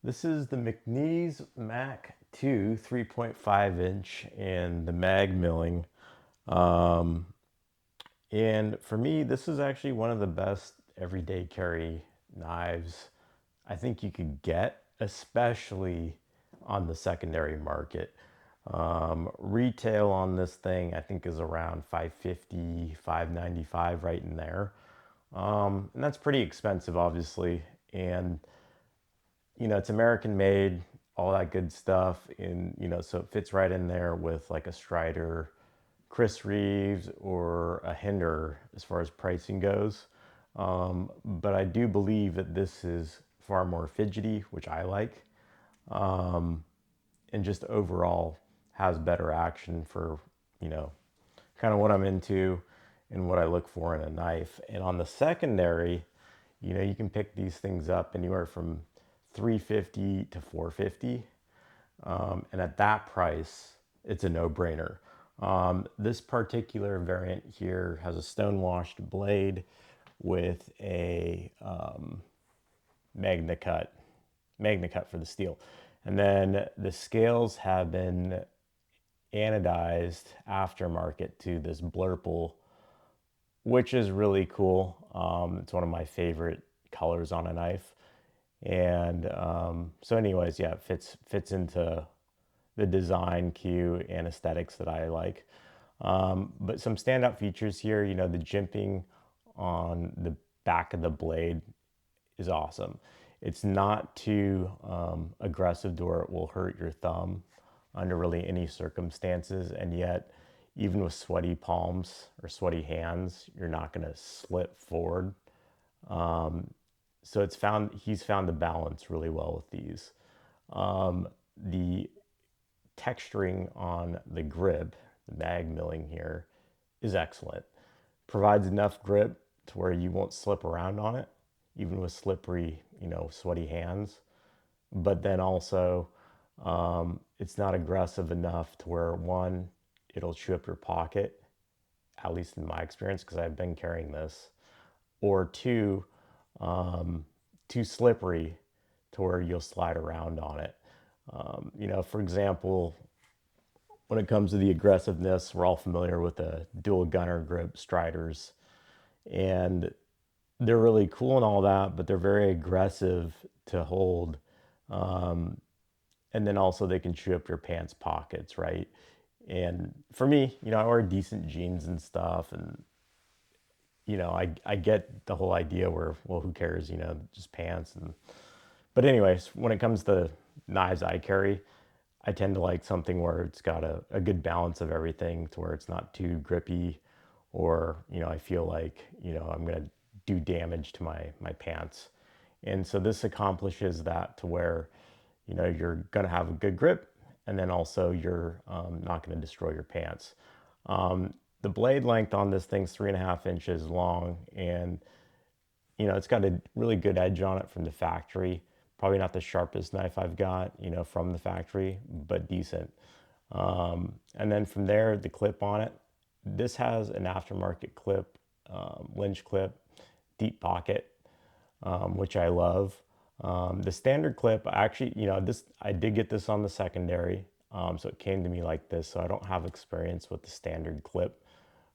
This is the McNees Mac 2 3.5 inch and the mag milling. Um, and for me, this is actually one of the best everyday carry knives I think you could get, especially on the secondary market. Retail on this thing I think is around 550, 595, right in there. And that's pretty expensive, obviously. And it's American made, all that good stuff. And, so it fits right in there with like a Strider, Chris Reeves, or a Hinder as far as pricing goes. But I do believe that this is far more fidgety, which I like, and just overall has better action for, you know, kind of what I'm into and what I look for in a knife. And on the secondary, you can pick these things up anywhere from 350 to 450. And at that price, it's a no-brainer. This particular variant here has a stone-washed blade with a magna cut, magna cut for the steel. And then the scales have been anodized aftermarket to this blurple, which is really cool. It's one of my favorite colors on a knife. And so anyways, yeah, it fits into the design cue and aesthetics that I like. But some standout features here, the jimping on the back of the blade is awesome. It's not too aggressive to where it will hurt your thumb under really any circumstances, and yet even with sweaty palms or sweaty hands, you're not going to slip forward. So he's found the balance really well with these. The texturing on the grip, the mag milling here, is excellent. Provides enough grip to where you won't slip around on it, even with slippery, sweaty hands. But then also, it's not aggressive enough to where, one, it'll chew up your pocket, at least in my experience, because I've been carrying this, or two, too slippery to where you'll slide around on it. For example, when it comes to the aggressiveness, we're all familiar with the dual gunner grip Striders, and they're really cool and all that, but they're very aggressive to hold. And then also they can chew up your pants pockets, right? And for me, I wear decent jeans and stuff, and I get the whole idea where, well, who cares, just pants. And but anyways, when it comes to knives I carry, I tend to like something where it's got a good balance of everything, to where it's not too grippy, or I feel like I'm gonna do damage to my pants. And so this accomplishes that, to where you're gonna have a good grip, and then also you're not gonna destroy your pants. The blade length on this thing's 3.5 inches long, and it's got a really good edge on it from the factory. Probably not the sharpest knife I've got, from the factory, but decent. And then from there, the clip on it. This has an aftermarket clip, Lynch clip, deep pocket, which I love. The standard clip, actually, I did get this on the secondary, so it came to me like this. So I don't have experience with the standard clip,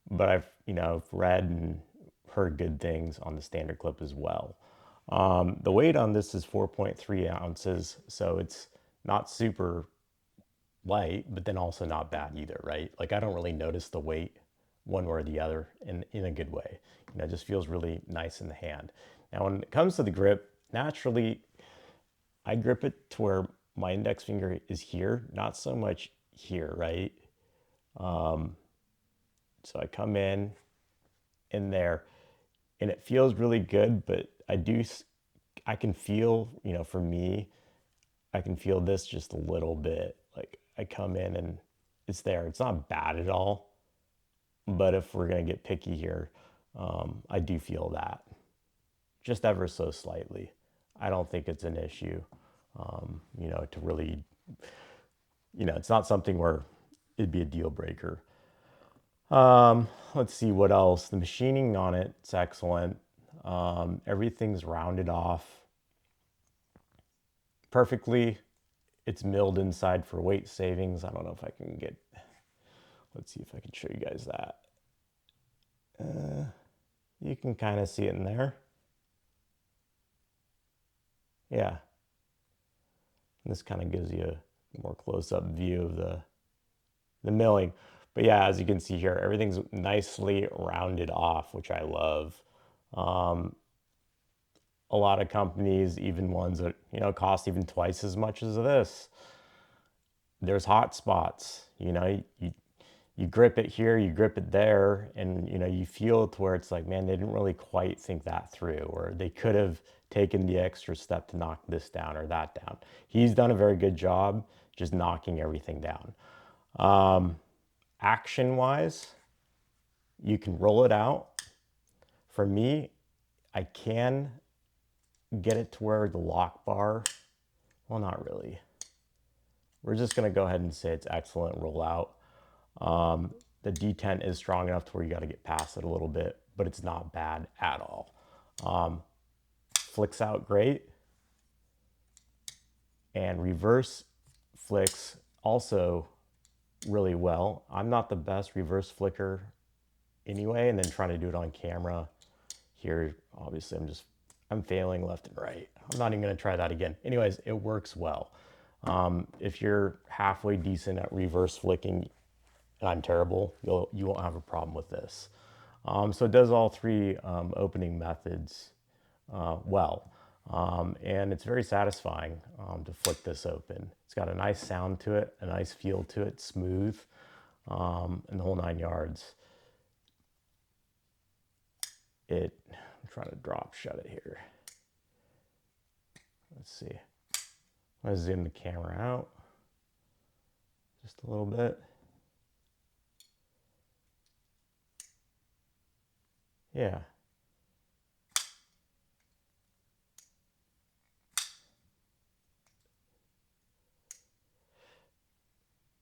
but I've read and heard good things on the standard clip as well. The weight on this is 4.3 ounces, so it's not super light, but then also not bad either, right? Like, I don't really notice the weight one way or the other, in a good way. It just feels really nice in the hand. Now, when it comes to the grip, naturally, I grip it to where my index finger is here, not so much here, right? So I come in there, and it feels really good, but I can feel, for me, I can feel this just a little bit. Like, I come in and it's there. It's not bad at all, but if we're gonna get picky here, I do feel that just ever so slightly. I don't think it's an issue, to really, it's not something where it'd be a deal breaker. Let's see what else. The machining on it's excellent. Everything's rounded off perfectly. It's milled inside for weight savings. I don't know if I can get, let's see if I can show you guys that. You can kind of see it in there. Yeah. And this kind of gives you a more close-up view of the milling. But yeah, as you can see here, everything's nicely rounded off, which I love. A lot of companies, even ones that, cost even twice as much as this, there's hot spots. You grip it here, you grip it there, and you feel it to where it's like, man, they didn't really quite think that through, or they could have taken the extra step to knock this down or that down. He's done a very good job just knocking everything down. Action wise, you can roll it out. For me, I can get it to where the lock bar, well, not really. We're just going to go ahead and say it's excellent rollout. The detent is strong enough to where you got to get past it a little bit, but it's not bad at all. Flicks out great. And reverse flicks also really well. I'm not the best reverse flicker anyway, and then trying to do it on camera here, obviously I'm failing left and right. I'm not even going to try that again. Anyways, it works well. If you're halfway decent at reverse flicking, and I'm terrible, you won't have a problem with this. So it does all three opening methods well. And it's very satisfying to flick this open. It's got a nice sound to it, a nice feel to it, smooth, and the whole 9 yards. I'm trying to drop shut it here. Let's see. I'm going to zoom the camera out just a little bit. Yeah.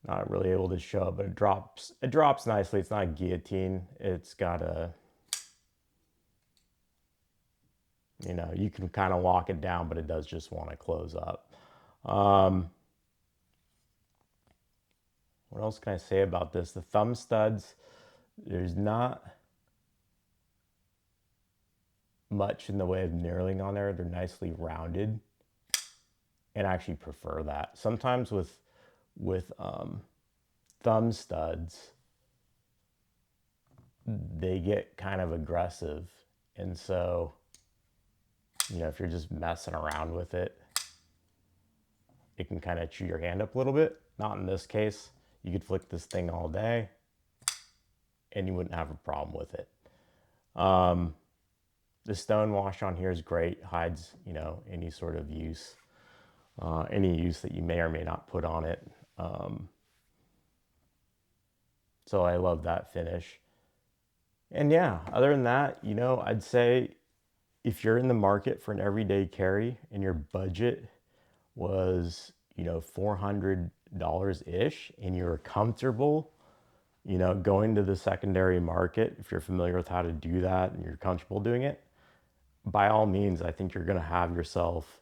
Not really able to show it, but it drops nicely. It's not a guillotine. It's got a, you can kind of lock it down, but it does just want to close up. What else can I say about this? The thumb studs, there's not much in the way of knurling on there. They're nicely rounded, and I actually prefer that. Sometimes with thumb studs, they get kind of aggressive, and so if you're just messing around with it, it can kind of chew your hand up a little bit. Not in this case. You could flick this thing all day and you wouldn't have a problem with it. The stone wash on here is great. Hides, any sort of use, any use that you may or may not put on it. So I love that finish. And yeah, other than that, I'd say if you're in the market for an everyday carry and your budget was, $400-ish, and you're comfortable, going to the secondary market, if you're familiar with how to do that and you're comfortable doing it, by all means, I think you're going to have yourself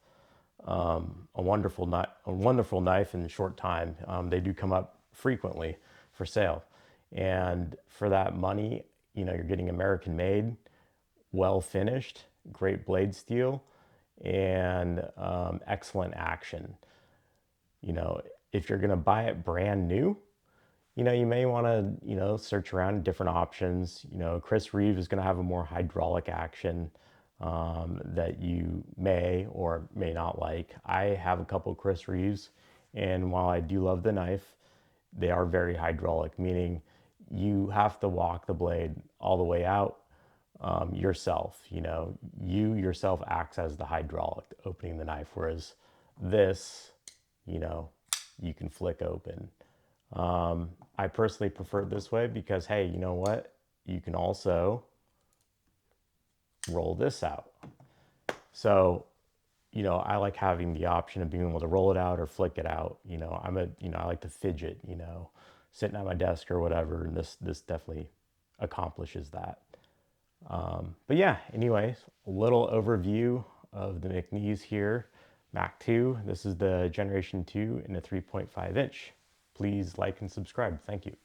a wonderful knife in a short time. They do come up frequently for sale. And for that money, you're getting American made, well finished, great blade steel, and excellent action. If you're going to buy it brand new, you may want to, search around different options. Chris Reeve is going to have a more hydraulic action that you may or may not like. I have a couple of Chris Reeves, and while I do love the knife, they are very hydraulic, meaning you have to walk the blade all the way out yourself. You yourself acts as the hydraulic opening the knife, whereas this, you can flick open. I personally prefer it this way because, hey, you know what? You can also roll this out. So, I like having the option of being able to roll it out or flick it out. I like to fidget, sitting at my desk or whatever, and this definitely accomplishes that. But yeah, anyways, a little overview of the McNees here. Mac 2. This is the Generation 2 in a 3.5 inch. Please like and subscribe. Thank you.